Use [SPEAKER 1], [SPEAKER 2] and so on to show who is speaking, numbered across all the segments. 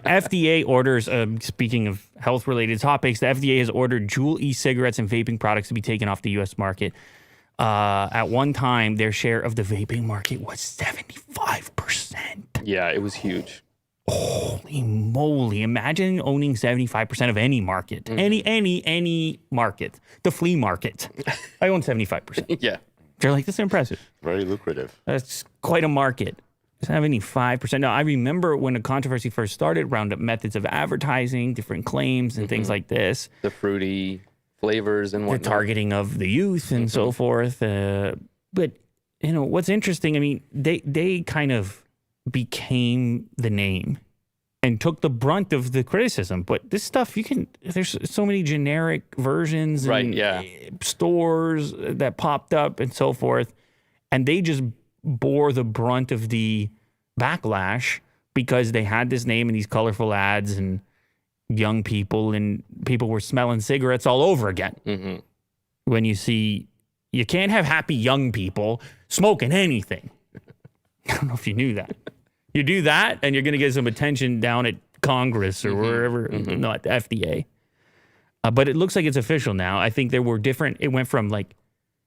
[SPEAKER 1] FDA orders, speaking of health-related topics, the FDA has ordered Juul e-cigarettes and vaping products to be taken off the U.S. market. At one time, their share of the vaping market was 75%.
[SPEAKER 2] Yeah, it was huge.
[SPEAKER 1] Holy moly. Imagine owning 75% of any market. Any market. The flea market. I own 75%.
[SPEAKER 2] Yeah.
[SPEAKER 1] They're like, that's impressive.
[SPEAKER 3] Very lucrative.
[SPEAKER 1] That's quite a market. 75%. Now, I remember when the controversy first started, Roundup methods of advertising, different claims and things like this.
[SPEAKER 2] The fruity flavors and whatnot.
[SPEAKER 1] The targeting of the youth and so forth. But, you know, what's interesting, I mean, they kind of became the name and took the brunt of the criticism. But this stuff, there's so many generic versions and stores that popped up and so forth. And they just bore the brunt of the backlash because they had this name and these colorful ads and young people and people were smelling cigarettes all over again. When you can't have happy young people smoking anything. I don't know if you knew that. You do that, and you're going to get some attention down at Congress or wherever, not the FDA. But it looks like it's official now. I think there were it went from like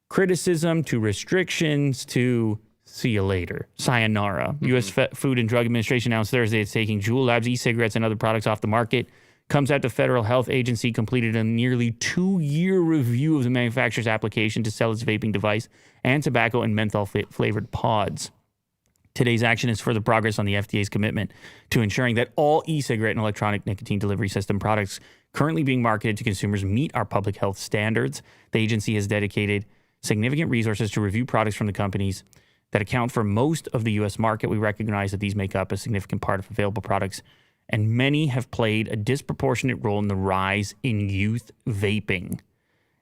[SPEAKER 1] criticism to restrictions to see you later. Sayonara. U.S. Food and Drug Administration announced Thursday it's taking Juul Labs e-cigarettes and other products off the market. Comes out the Federal Health Agency completed a nearly 2-year review of the manufacturer's application to sell its vaping device and tobacco and menthol-flavored pods. Today's action is further progress on the FDA's commitment to ensuring that all e-cigarette and electronic nicotine delivery system products currently being marketed to consumers meet our public health standards. The agency has dedicated significant resources to review products from the companies that account for most of the U.S. market. We recognize that these make up a significant part of available products, and many have played a disproportionate role in the rise in youth vaping.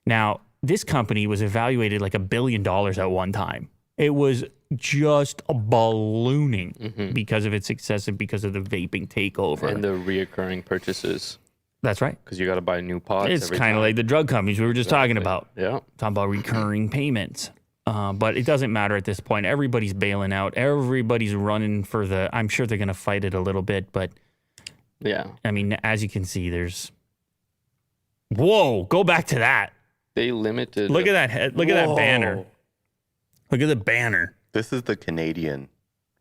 [SPEAKER 1] Now, this company was evaluated like $1 billion at one time. It was just ballooning because of its success and because of the vaping takeover.
[SPEAKER 2] And the reoccurring purchases.
[SPEAKER 1] That's right.
[SPEAKER 2] Because you got to buy new pods.
[SPEAKER 1] It's kind of like the drug companies we were just talking about.
[SPEAKER 2] Yeah.
[SPEAKER 1] Talking about recurring payments. But it doesn't matter at this point. Everybody's bailing out. Everybody's running for I'm sure they're going to fight it a little bit, but
[SPEAKER 2] yeah.
[SPEAKER 1] I mean, as you can see, whoa, go back to that.
[SPEAKER 2] They limited.
[SPEAKER 1] Look at that head. Look at that banner. Look at the banner.
[SPEAKER 3] This is the Canadian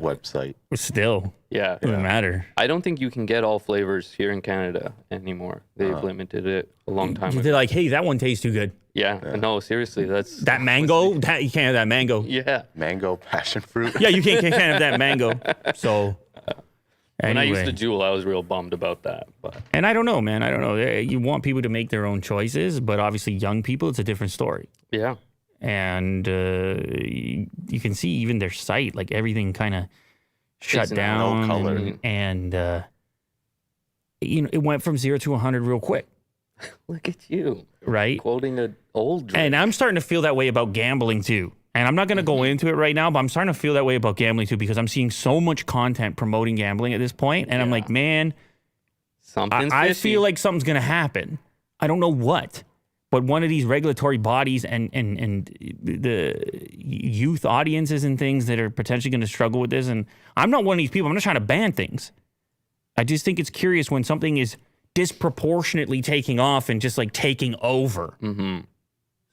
[SPEAKER 3] website.
[SPEAKER 1] Still.
[SPEAKER 2] Yeah.
[SPEAKER 1] Doesn't matter.
[SPEAKER 2] I don't think you can get all flavors here in Canada anymore. They've limited it a long time ago.
[SPEAKER 1] They're like, hey, that one tastes too good.
[SPEAKER 2] Yeah. No, seriously, that's...
[SPEAKER 1] That mango? You can't have that mango.
[SPEAKER 2] Yeah.
[SPEAKER 3] Mango, passion fruit.
[SPEAKER 1] Yeah, you can't have that mango. So...
[SPEAKER 2] When
[SPEAKER 1] anyway.
[SPEAKER 2] I used to Juul, I was real bummed about that. But
[SPEAKER 1] And I don't know, man. I don't know. You want people to make their own choices, but obviously young people, it's a different story.
[SPEAKER 2] yeah.
[SPEAKER 1] And you can see even their site, like everything kind of shut
[SPEAKER 2] Isn't
[SPEAKER 1] down.
[SPEAKER 3] no color.
[SPEAKER 1] And it went from 0 to 100 real quick.
[SPEAKER 2] Look at you.
[SPEAKER 1] Right?
[SPEAKER 2] Quoting an old drink.
[SPEAKER 1] And I'm starting to feel that way about gambling too. And I'm not going to go into it right now, but I'm starting to feel that way about gambling too because I'm seeing so much content promoting gambling at this point, and I'm like, man, I feel like something's going to happen. I don't know what, but one of these regulatory bodies and the youth audiences and things that are potentially going to struggle with this. And I'm not one of these people. I'm not trying to ban things. I just think it's curious when something is disproportionately taking off and just like taking over.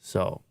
[SPEAKER 1] So.